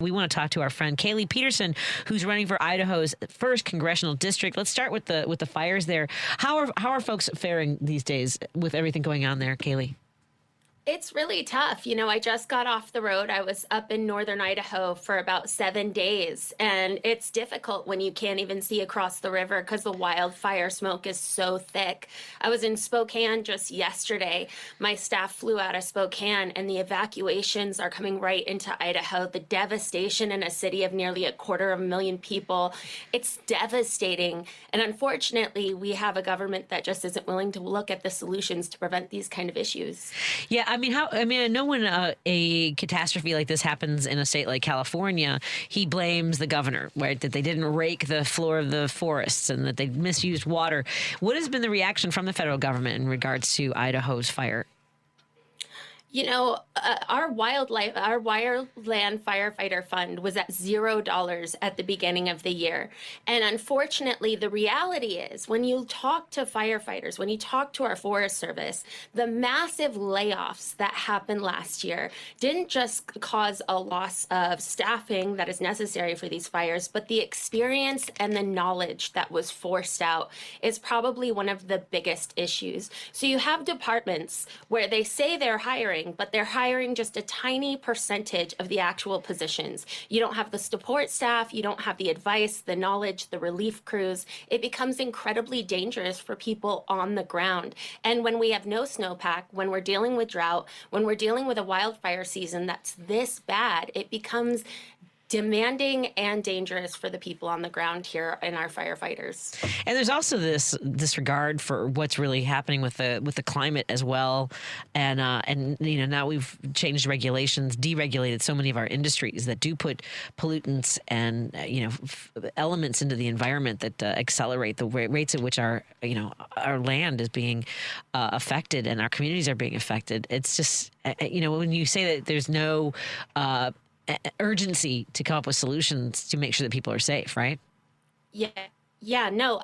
We want to talk to our friend Kaylee Peterson, who's running for Idaho's first congressional district. Let's start with the fires there. How are folks faring these days with everything going on there, Kaylee? It's really tough. I just got off the road. I was up in northern Idaho for about 7 days, and it's difficult when you can't even see across the river because the wildfire smoke is so thick. I was in Spokane just yesterday. My staff flew out of Spokane, and the evacuations are coming right into Idaho. The devastation in a city of nearly 250,000 people, it's devastating. And unfortunately, we have a government that just isn't willing to look at the solutions to prevent these kind of issues. Yeah, I know when a catastrophe like this happens in a state like California, he blames the governor, right? That they didn't rake the floor of the forests and that they misused water. What has been the reaction from the federal government in regards to Idaho's fire? Our wildland firefighter fund was at $0 at the beginning of the year. And unfortunately, the reality is when you talk to firefighters, when you talk to our Forest Service, the massive layoffs that happened last year didn't just cause a loss of staffing that is necessary for these fires, but the experience and the knowledge that was forced out is probably one of the biggest issues. So you have departments where they say they're hiring, but they're hiring just a tiny percentage of the actual positions. You don't have the support staff, you don't have the advice, the knowledge, the relief crews. It becomes incredibly dangerous for people on the ground. And when we have no snowpack, when we're dealing with drought, when we're dealing with a wildfire season that's this bad, it becomes demanding and dangerous for the people on the ground here and our firefighters. And there's also this disregard for what's really happening with the climate as well. And now we've changed regulations, deregulated so many of our industries that do put pollutants and elements into the environment that accelerate the rates at which our land is being affected and our communities are being affected. It's just when you say that there's no urgency to come up with solutions to make sure that people are safe, right? Yeah, no,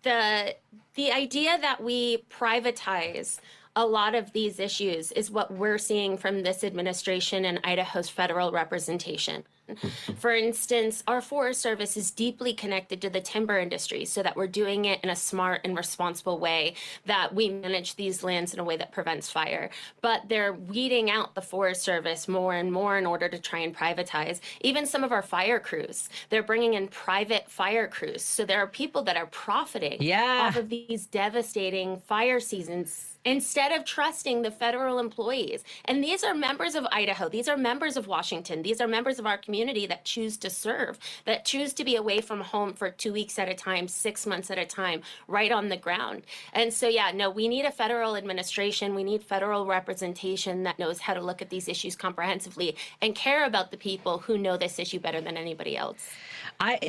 the idea that we privatize a lot of these issues is what we're seeing from this administration and Idaho's federal representation. For instance, our Forest Service is deeply connected to the timber industry so that we're doing it in a smart and responsible way, that we manage these lands in a way that prevents fire. But they're weeding out the Forest Service more and more in order to try and privatize. Even some of our fire crews, they're bringing in private fire crews. So there are people that are profiting off of these devastating fire seasons instead of trusting the federal employees. And these are members of Idaho. These are members of Washington. These are members of our community that choose to serve, that choose to be away from home for 2 weeks at a time, 6 months at a time, right on the ground. And so, we need a federal administration. We need federal representation that knows how to look at these issues comprehensively and care about the people who know this issue better than anybody else.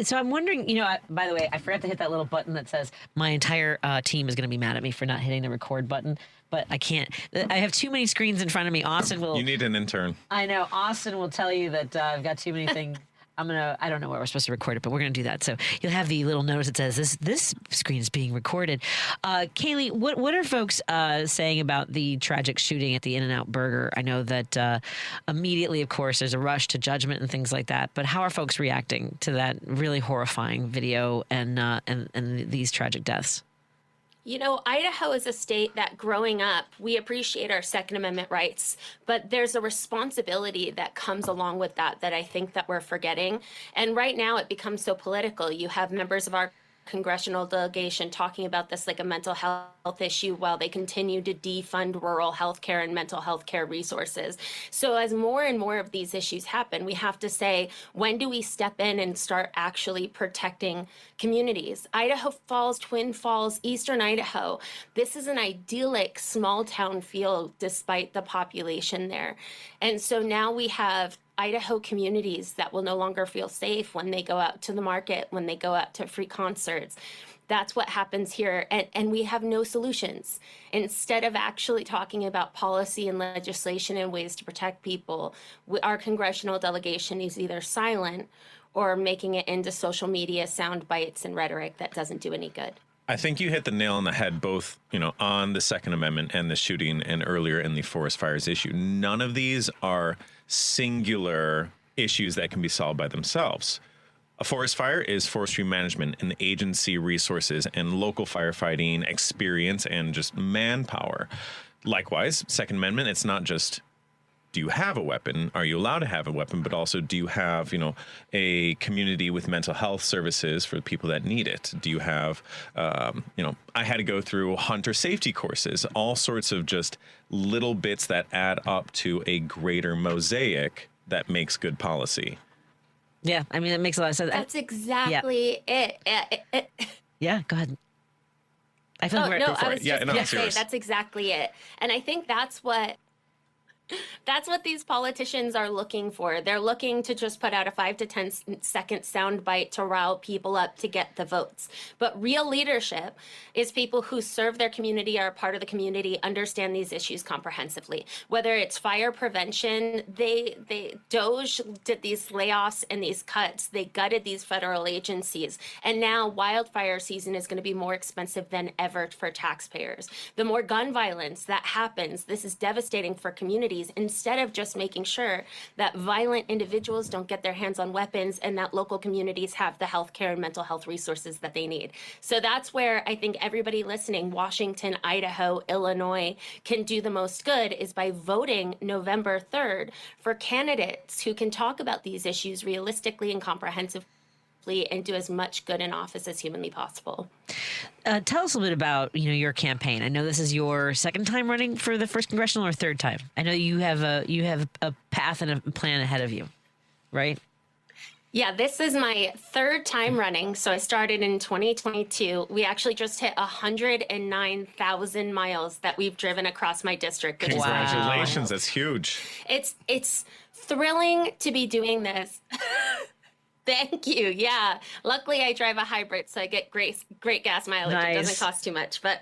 So I'm wondering, by the way, I forgot to hit that little button that says my entire team is going to be mad at me for not hitting the record button, but I can't. I have too many screens in front of me. Austin will. You need an intern. I know. Austin will tell you that I've got too many things. I don't know where we're supposed to record it, but we're going to do that. So you'll have the little notice that says this screen is being recorded. Kaylee, what are folks saying about the tragic shooting at the In-N-Out Burger? I know that immediately, of course, there's a rush to judgment and things like that. But how are folks reacting to that really horrifying video and these tragic deaths? Idaho is a state that growing up, we appreciate our Second Amendment rights, but there's a responsibility that comes along with that I think that we're forgetting. And right now it becomes so political. You have members of our congressional delegation talking about this like a mental health issue while they continue to defund rural health care and mental health care resources. So as more and more of these issues happen, we have to say, when do we step in and start actually protecting communities? Idaho Falls, Twin Falls, Eastern Idaho, this is an idyllic small town feel despite the population there. And so now we have Idaho communities that will no longer feel safe when they go out to the market, when they go out to free concerts. That's what happens here. And we have no solutions. Instead of actually talking about policy and legislation and ways to protect people, our congressional delegation is either silent or making it into social media sound bites and rhetoric that doesn't do any good. I think you hit the nail on the head, both, on the Second Amendment and the shooting and earlier in the forest fires issue. None of these are singular issues that can be solved by themselves. A forest fire is forestry management and agency resources and local firefighting experience and just manpower. Likewise, Second Amendment, it's not just, do you have a weapon? Are you allowed to have a weapon? But also, do you have, a community with mental health services for the people that need it? Do you have, I had to go through hunter safety courses, all sorts of just little bits that add up to a greater mosaic that makes good policy. Yeah, I mean, that makes a lot of sense. That's exactly it. Yeah, go ahead. I feel like I was it. just Yeah, no, going to say serious. that's exactly it. And I think that's what these politicians are looking for. They're looking to just put out a 5 to 10-second soundbite to rile people up to get the votes. But real leadership is people who serve their community, are a part of the community, understand these issues comprehensively. Whether it's fire prevention, DOJ did these layoffs and these cuts. They gutted these federal agencies. And now wildfire season is going to be more expensive than ever for taxpayers. The more gun violence that happens, this is devastating for communities. Instead of just making sure that violent individuals don't get their hands on weapons and that local communities have the healthcare and mental health resources that they need. So that's where I think everybody listening, Washington, Idaho, Illinois, can do the most good, is by voting November 3rd for candidates who can talk about these issues realistically and comprehensively and do as much good in office as humanly possible. Tell us a little bit about your campaign. I know this is your second time running for the first congressional, or third time. I know you have a path and a plan ahead of you, right? Yeah, this is my third time running. So I started in 2022. We actually just hit 109,000 miles that we've driven across my district. Which Congratulations, is that's huge. It's thrilling to be doing this. Thank you. Yeah. Luckily, I drive a hybrid, so I get great gas mileage. Nice. It doesn't cost too much. But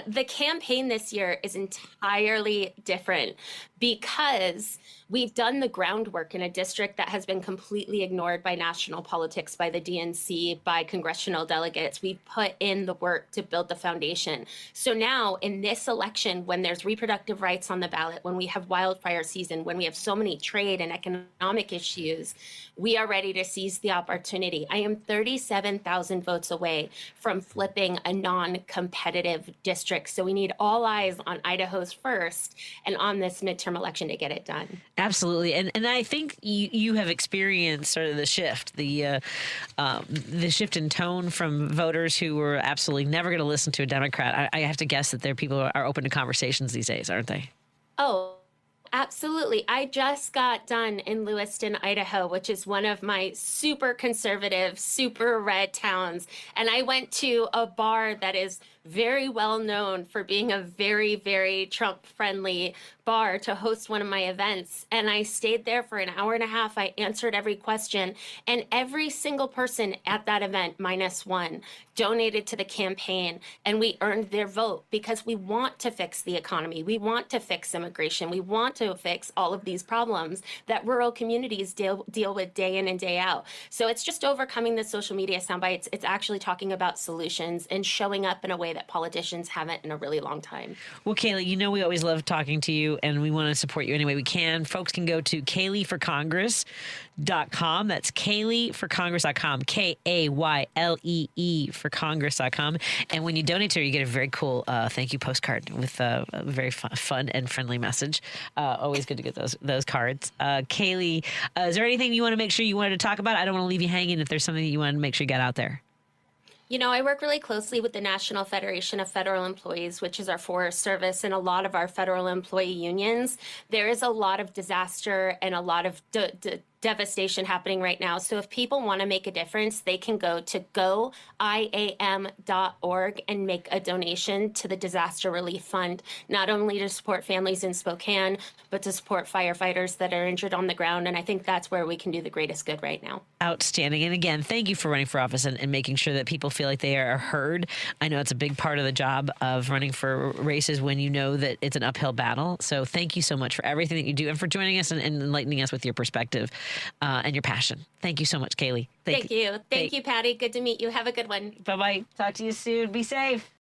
the campaign this year is entirely different because we've done the groundwork in a district that has been completely ignored by national politics, by the DNC, by congressional delegates. We put in the work to build the foundation. So now in this election, when there's reproductive rights on the ballot, when we have wildfire season, when we have so many trade and economic issues, we are ready to seize the opportunity. I am 37,000 votes away from flipping a non-competitive district. So we need all eyes on Idaho's first and on this midterm election to get it done. Absolutely, and I think you have experienced sort of the shift in tone from voters who were absolutely never going to listen to a Democrat. I have to guess that their people are open to conversations these days, aren't they? Oh, absolutely. I just got done in Lewiston, Idaho, which is one of my super conservative, super red towns. And I went to a bar that is very well known for being a very, very Trump-friendly bar to host one of my events. And I stayed there for an hour and a half. I answered every question. And every single person at that event, minus one, donated to the campaign. And we earned their vote because we want to fix the economy. We want to fix immigration. We want to fix all of these problems that rural communities deal with day in and day out. So it's just overcoming the social media soundbites. It's actually talking about solutions and showing up in a way that politicians haven't in a really long time. Well, Kaylee, we always love talking to you, and we want to support you any way we can. Folks can go to KayleeForCongress.com. That's KayleeForCongress.com. KAYLEE for Congress.com. And when you donate to her, you get a very cool thank you postcard with a very fun and friendly message. Always good to get those cards. Kaylee, is there anything you want to make sure you wanted to talk about? I don't want to leave you hanging if there's something that you want to make sure you got out there. I work really closely with the National Federation of Federal Employees, which is our Forest Service, and a lot of our federal employee unions. There is a lot of disaster and a lot of devastation happening right now. So if people want to make a difference, they can go to goiam.org and make a donation to the Disaster Relief Fund, not only to support families in Spokane, but to support firefighters that are injured on the ground. And I think that's where we can do the greatest good right now. Outstanding. And again, thank you for running for office and making sure that people feel like they are heard. I know it's a big part of the job of running for races when you know that it's an uphill battle. So thank you so much for everything that you do and for joining us and enlightening us with your perspective and your passion. Thank you so much, Kaylee. Thank you. Thank you, Patty. Good to meet you. Have a good one. Bye-bye. Talk to you soon. Be safe.